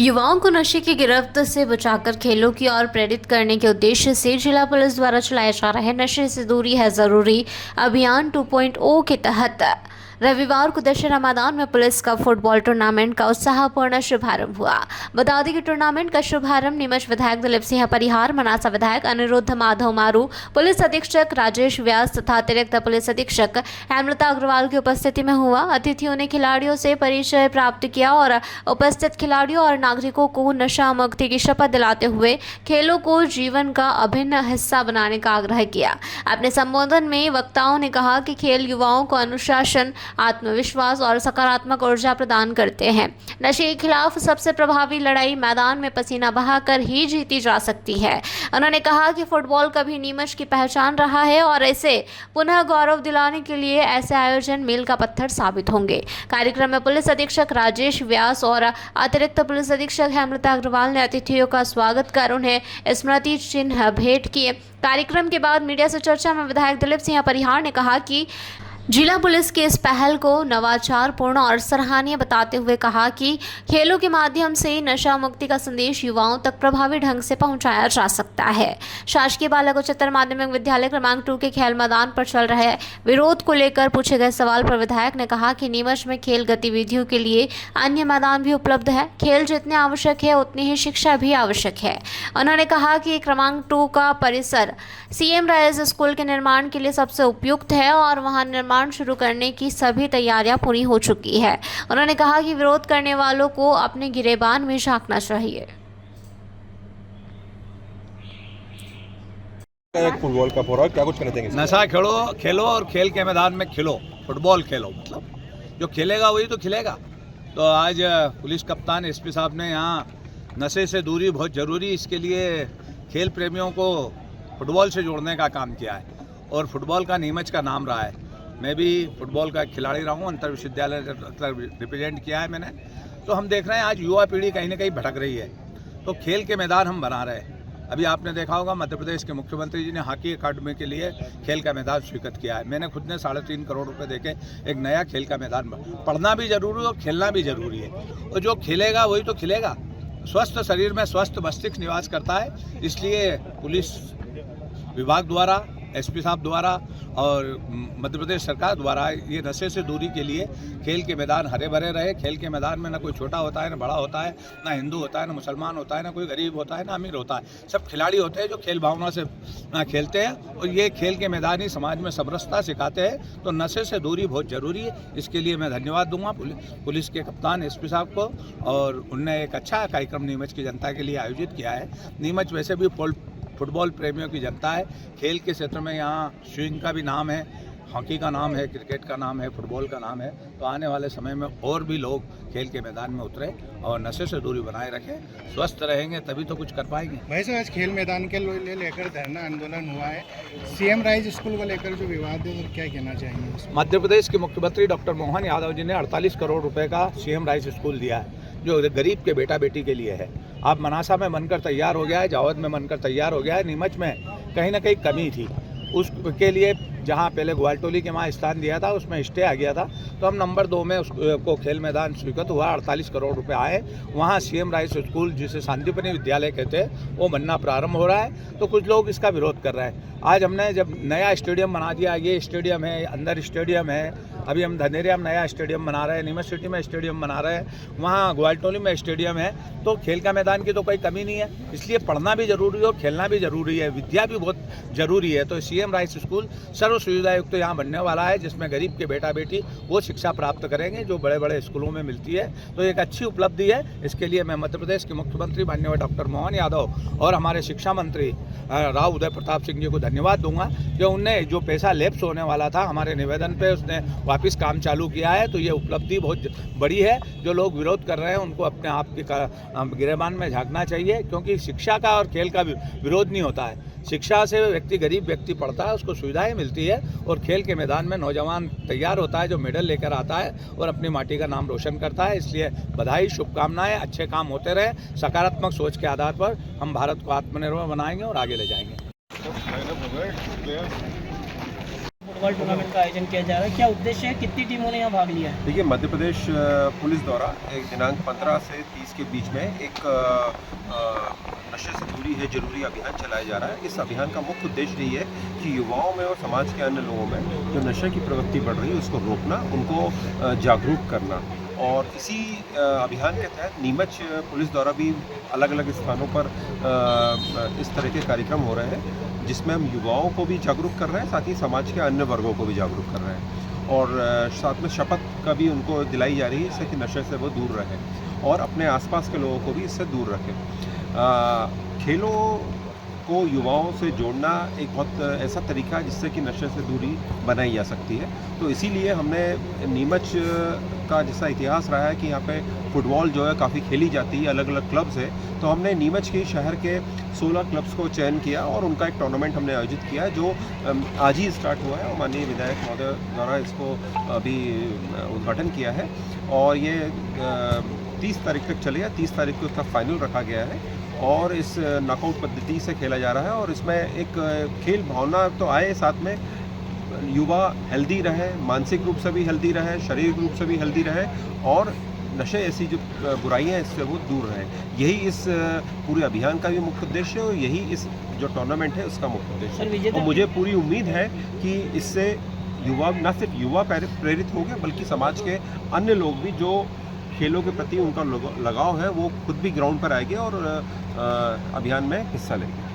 युवाओं को नशे की गिरफ्त से बचाकर खेलों की ओर प्रेरित करने के उद्देश्य से जिला पुलिस द्वारा चलाया जा रहा है नशे से दूरी है जरूरी अभियान 2.0 के तहत रविवार को दशहरा मैदान में पुलिस का फुटबॉल टूर्नामेंट का उत्साहपूर्ण शुभारंभ हुआ। बता दें कि टूर्नामेंट का शुभारंभ नीमच विधायक दिलीप सिंह परिहार, मनासा विधायक अनिरुद्ध माधव मारू, पुलिस अधीक्षक राजेश व्यास तथा अतिरिक्त पुलिस अधीक्षक हेमलता अग्रवाल की उपस्थिति में हुआ। अतिथियों ने खिलाड़ियों से परिचय प्राप्त किया और उपस्थित खिलाड़ियों और नागरिकों को नशा मुक्ति की शपथ दिलाते हुए खेलों को जीवन का अभिन्न हिस्सा बनाने का आग्रह किया। अपने संबोधन में वक्ताओं ने कहा कि खेल युवाओं को अनुशासन, आत्मविश्वास और सकारात्मक ऊर्जा प्रदान करते हैं। नशे के खिलाफ सबसे प्रभावी लड़ाई मैदान में पसीना बहाकर ही जीती जा सकती है। उन्होंने कहा कि फुटबॉल कभी नीमच की पहचान रहा है और इसे पुनः गौरव दिलाने के लिए ऐसे आयोजन मील का पत्थर साबित होंगे। कार्यक्रम में पुलिस अधीक्षक राजेश व्यास और अतिरिक्त पुलिस अधीक्षक हेमलता अग्रवाल ने अतिथियों का स्वागत कर उन्हें स्मृति चिन्ह भेंट किए। कार्यक्रम के बाद मीडिया से चर्चा में विधायक दिलीप सिंह परिहार ने कहा कि जिला पुलिस के इस पहल को नवाचारपूर्ण और सराहनीय बताते हुए कहा कि खेलों के माध्यम से नशा मुक्ति का संदेश युवाओं तक प्रभावी ढंग से पहुंचाया जा सकता है। शासकीय बालक उच्चतर माध्यमिक विद्यालय क्रमांक 2 के खेल मैदान पर चल रहे विरोध को लेकर पूछे गए सवाल पर विधायक ने कहा कि नीमच में खेल गतिविधियों के लिए अन्य मैदान भी उपलब्ध है। खेल जितने आवश्यक है उतनी ही शिक्षा भी आवश्यक है। उन्होंने कहा कि क्रमांक 2 का परिसर सीएम राइज स्कूल के निर्माण के लिए सबसे उपयुक्त है और वहां निर्माण शुरू करने की सभी तैयारियां पूरी हो चुकी है। उन्होंने कहा कि विरोध करने वालों को अपने गिरेबान में झांकना चाहिए। एक फुटबॉल का प्रोग्राम क्या कुछ कहना चाहेंगे? नशा खेलो और खेल के मैदान में खिलो, फुटबॉल खेलो, मतलब जो खेलेगा वही तो खिलेगा। तो आज पुलिस कप्तान एसपी साहब ने यहाँ नशे से दूरी बहुत ज़रूरी, इसके लिए खेल प्रेमियों को फुटबॉल से जोड़ने का काम किया है और फुटबॉल का नीमच का नाम रहा है। मैं भी फुटबॉल का खिलाड़ी रहा हूँ, अंतर विश्वविद्यालय रिप्रेजेंट किया है मैंने। तो हम देख रहे हैं आज युवा पीढ़ी कहीं ना कहीं भटक रही है, तो खेल के मैदान हम बना रहे हैं। अभी आपने देखा होगा मध्य प्रदेश के मुख्यमंत्री जी ने हॉकी अकादमी के लिए खेल का मैदान स्वीकृत किया है। मैंने खुद ने 3.5 करोड़ रुपए देके एक नया खेल का मैदान पढ़ना भी जरूरी है और खेलना भी जरूरी है। और जो खेलेगा वही तो खिलेगा। स्वस्थ शरीर में स्वस्थ मस्तिष्क निवास करता है, इसलिए पुलिस विभाग द्वारा, एसपी साहब द्वारा और मध्य प्रदेश सरकार द्वारा ये नशे से दूरी के लिए खेल के मैदान हरे भरे रहे। खेल के मैदान में ना कोई छोटा होता है, ना बड़ा होता है, ना हिंदू होता है, ना मुसलमान होता है, ना कोई गरीब होता है, ना अमीर होता है। सब खिलाड़ी होते हैं जो खेल भावना से खेलते हैं और ये खेल के मैदान ही समाज में समरसता सिखाते हैं। तो नशे से दूरी बहुत ज़रूरी है। इसके लिए मैं धन्यवाद दूंगा पुलिस के कप्तान एसपी साहब को, और उनने एक अच्छा कार्यक्रम नीमच की जनता के लिए आयोजित किया है। नीमच वैसे भी फुटबॉल प्रेमियों की जनता है। खेल के क्षेत्र में यहाँ स्विंग का भी नाम है, हॉकी का नाम है, क्रिकेट का नाम है, फुटबॉल का नाम है। तो आने वाले समय में और भी लोग खेल के मैदान में उतरे और नशे से दूरी बनाए रखें। स्वस्थ रहेंगे तभी तो कुछ कर पाएंगे। भाई साहब, आज खेल मैदान के लेकर धरना आंदोलन हुआ है। सीएम राइज स्कूल को लेकर जो विवाद है, तो क्या कहना चाहेंगे? मध्य प्रदेश के मुख्यमंत्री डॉक्टर मोहन यादव जी ने 48 करोड़ रुपए का सीएम राइज स्कूल दिया है, जो गरीब के बेटा बेटी के लिए है। अब मनासा में बनकर तैयार हो गया है, जावद में बनकर तैयार हो गया है। नीमच में कहीं ना कहीं कमी थी, उसके लिए जहाँ पहले ग्वालटोली के वहाँ स्थान दिया था उसमें स्टे आ गया था, तो हम नंबर 2 में उसको खेल मैदान स्वीकृत हुआ। 48 करोड़ रुपए आए। वहाँ सीएम राइज स्कूल, जिसे शांतिपनी विद्यालय कहते हैं, वो बनना प्रारंभ हो रहा है। तो कुछ लोग इसका विरोध कर रहे हैं। आज हमने जब नया स्टेडियम बना दिया, ये स्टेडियम है, अंदर स्टेडियम है, अभी हम धनेरिया में नया स्टेडियम बना रहे हैं, नीमच सिटी में स्टेडियम बना रहे हैं, वहाँ ग्वालटोली में स्टेडियम है। तो खेल का मैदान की तो कोई कमी नहीं है। इसलिए पढ़ना भी जरूरी है और खेलना भी जरूरी है, विद्या भी बहुत जरूरी है। तो सीएम राइज स्कूल सर्व सुविधा युक्त यहाँ बनने वाला है, जिसमें गरीब के बेटा बेटी वो शिक्षा प्राप्त करेंगे जो बड़े बड़े स्कूलों में मिलती है। तो एक अच्छी उपलब्धि है। इसके लिए मैं मध्य प्रदेश के मुख्यमंत्री माननीय डॉक्टर मोहन यादव और हमारे शिक्षा मंत्री राव उदय प्रताप सिंह जी को धन्यवाद दूंगा कि उनने जो पैसा लैप्स होने वाला था हमारे निवेदन पे, उसने वापस काम चालू किया है। तो ये उपलब्धि बहुत बड़ी है। जो लोग विरोध कर रहे हैं उनको अपने आप के गिरेबान में झांकना चाहिए, क्योंकि शिक्षा का और खेल का विरोध नहीं होता है। शिक्षा से गरीब व्यक्ति पढ़ता है, उसको सुविधाएं मिलती है, और खेल के मैदान में नौजवान तैयार होता है जो मेडल लेकर आता है और अपनी माटी का नाम रोशन करता है। इसलिए बधाई, शुभकामनाएं, अच्छे काम होते रहे। सकारात्मक सोच के आधार पर हम भारत को आत्मनिर्भर बनाएंगे और आगे ले जाएंगे। फुटबॉल टूर्नामेंट का आयोजन किया जा रहा है, क्या उद्देश्य है, कितनी टीमों ने यहाँ भाग लिया है? देखिए, मध्य प्रदेश पुलिस द्वारा एक दिनांक 15 से 30 के बीच में एक नशे से दूरी है जरूरी अभियान चलाया जा रहा है। इस अभियान का मुख्य उद्देश्य यही है कि युवाओं में और समाज के अन्य लोगों में जो नशे की प्रवृत्ति बढ़ रही है उसको रोकना, उनको जागरूक करना। और इसी अभियान के तहत नीमच पुलिस द्वारा भी अलग अलग स्थानों पर इस तरह के कार्यक्रम हो रहे हैं, जिसमें हम युवाओं को भी जागरूक कर रहे हैं, साथ ही समाज के अन्य वर्गों को भी जागरूक कर रहे हैं। और साथ में शपथ का भी उनको दिलाई जा रही है इससे कि नशे से वो दूर रहें और अपने आसपास के लोगों को भी इससे दूर रखें। खेलों को युवाओं से जोड़ना एक बहुत ऐसा तरीका है जिससे कि नशे से दूरी बनाई जा सकती है। तो इसीलिए हमने नीमच का जैसा इतिहास रहा है कि यहाँ पे फुटबॉल जो है काफ़ी खेली जाती है, अलग अलग क्लब्स है, तो हमने नीमच के शहर के 16 क्लब्स को चयन किया और उनका एक टूर्नामेंट हमने आयोजित किया है जो आज ही स्टार्ट हुआ है और माननीय विधायक महोदय द्वारा इसको अभी उद्घाटन किया है और ये 30 तारीख तक चलेगा। 30 तारीख को इसका फाइनल रखा गया है और इस नॉकआउट पद्धति से खेला जा रहा है और इसमें एक खेल भावना तो आए, साथ में युवा हेल्दी रहे, मानसिक रूप से भी हेल्दी रहे, शारीरिक रूप से भी हेल्दी रहे और नशे ऐसी जो बुराइयां हैं इससे वो दूर रहे। यही इस पूरे अभियान का भी मुख्य उद्देश्य है और यही इस जो टूर्नामेंट है उसका मुख्य उद्देश्य है। और मुझे पूरी उम्मीद है कि इससे युवा, न सिर्फ युवा प्रेरित होंगे बल्कि समाज के अन्य लोग भी जो खेलों के प्रति उनका लगाव है वो खुद भी ग्राउंड पर आएंगे और अभियान में हिस्सा लेंगे।